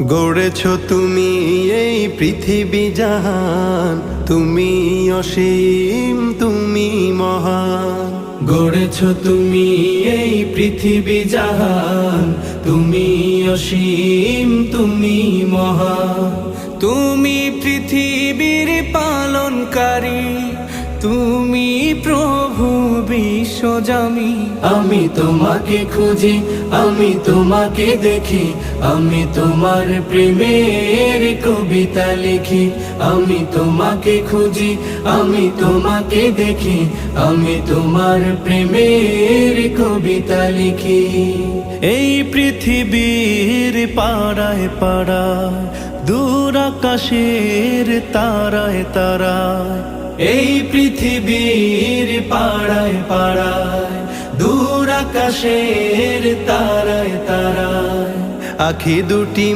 গড়েছ তুমি এই পৃথিবী জাহান, তুমি অসীম তুমি মহান। গড়েছ তুমি এই পৃথিবী জাহান, তুমি অসীম তুমি মহান। তুমি পৃথিবীর পালনকারী, তুমি প্রভু বিশ্বজামি। আমি তোমাকে খুঁজি, আমি তোমাকে দেখি, আমি তোমার প্রেমের কবিতা লিখি। আমি তোমাকে খুঁজি, আমি তোমাকে দেখি, আমি তোমার প্রেমের কবিতা লিখি। এই পৃথিবীর পাড়ায় পাড়ায়, দূর আকাশের তারায় তারায়, এই পৃথিবীর পাড়ায় পাড়ায়, দূর আকাশের তারায় তারায়, আখি দুটি